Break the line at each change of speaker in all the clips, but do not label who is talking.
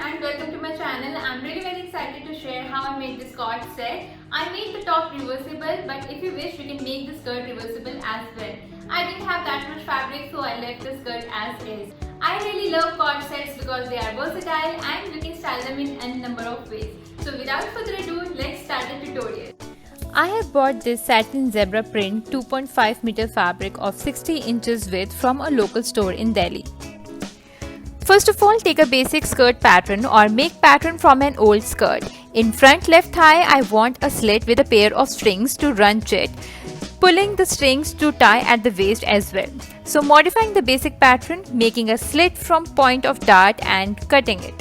and welcome to my channel. I'm really very excited to share how I made this cord set. I made the top reversible, but if you wish you can make the skirt reversible as well. I didn't have that much fabric, so I left the skirt as is. I really love cord sets because they are versatile and you can style them in a number of ways. So without further ado, let's start the tutorial.
I have bought this satin zebra print 2.5 meter fabric of 60 inches width from a local store in Delhi. First of all, take a basic skirt pattern or make pattern from an old skirt. In front left thigh, I want a slit with a pair of strings to runch it, pulling the strings to tie at the waist as well. So modifying the basic pattern, making a slit from point of dart and cutting it.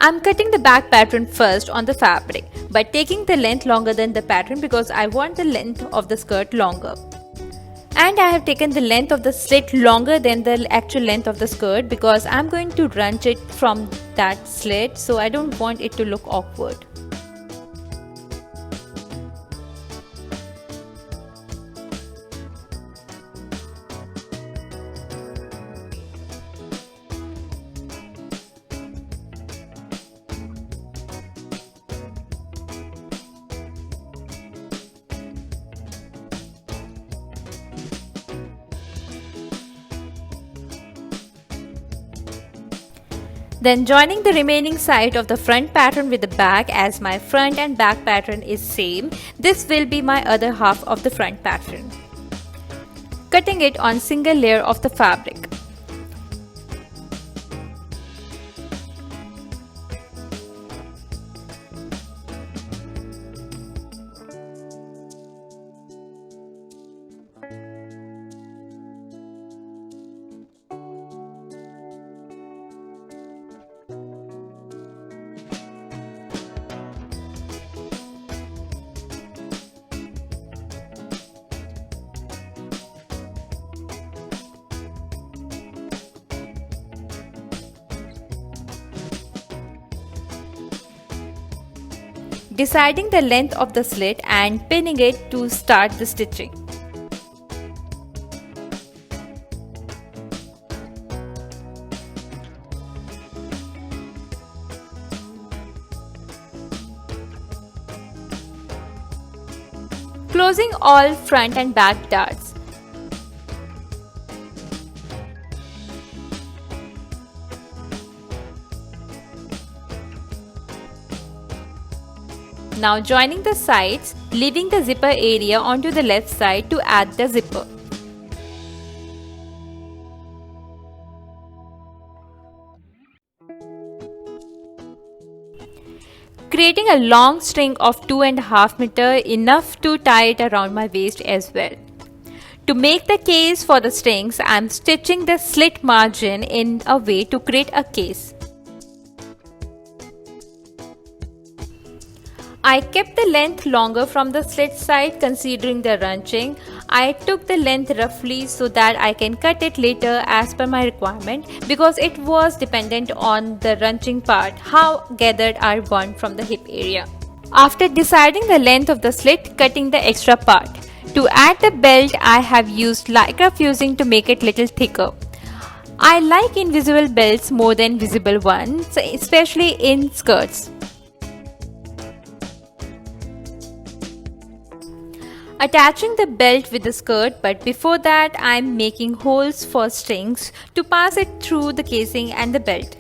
I'm cutting the back pattern first on the fabric, but taking the length longer than the pattern because I want the length of the skirt longer. And I have taken the length of the slit longer than the actual length of the skirt because I'm going to runch it from that slit, so I don't want it to look awkward. Then joining the remaining side of the front pattern with the back, as my front and back pattern is same, this will be my other half of the front pattern. Cutting it on single layer of the fabric. Deciding the length of the slit and pinning it to start the stitching. Closing all front and back darts. Now joining the sides, leaving the zipper area onto the left side to add the zipper. Creating a long string of 2.5 meters, enough to tie it around my waist as well. To make the case for the strings, I am stitching the slit margin in a way to create a case. I kept the length longer from the slit side considering the runching. I took the length roughly so that I can cut it later as per my requirement because it was dependent on the runching part, how gathered I want from the hip area. After deciding the length of the slit, cutting the extra part. To add the belt, I have used lycra fusing to make it little thicker. I like invisible belts more than visible ones, especially in skirts. Attaching the belt with the skirt, but before that I am making holes for strings to pass it through the casing and the belt.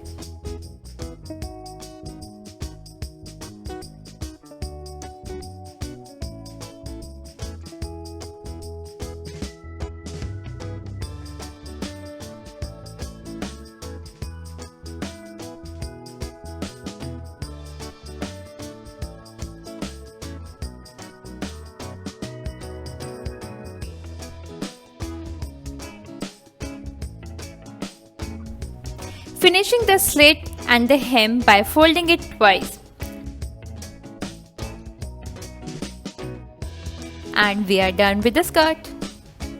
Finishing the slit and the hem by folding it twice. And we are done with the skirt.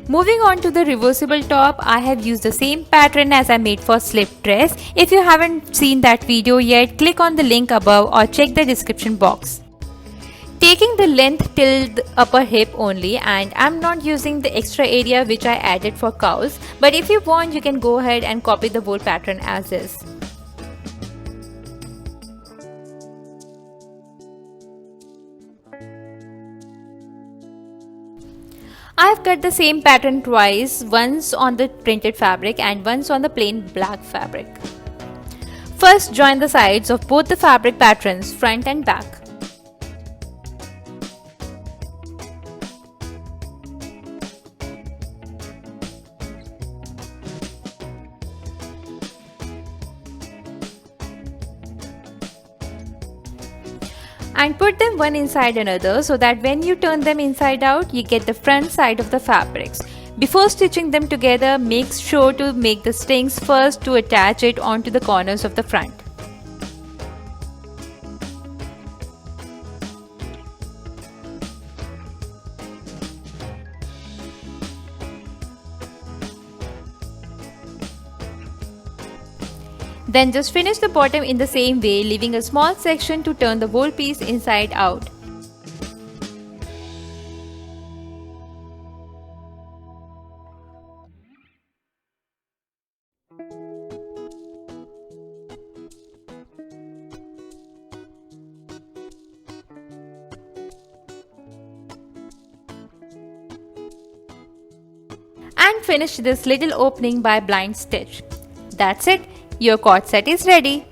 Moving on to the reversible top, I have used the same pattern as I made for slip dress. If you haven't seen that video yet, click on the link above or check the description box. taking the length till the upper hip only, and I'm not using the extra area which I added for cows, but if you want you can go ahead and copy the whole pattern as is. I have cut the same pattern twice, once on the printed fabric and once on the plain black fabric. First, join the sides of both the fabric patterns, front and back. And put them one inside another so that when you turn them inside out, you get the front side of the fabrics. Before stitching them together, make sure to make the stings first to attach it onto the corners of the front. Then just finish the bottom in the same way, leaving a small section to turn the whole piece inside out. And finish this little opening by blind stitch. That's it, your cord set is ready.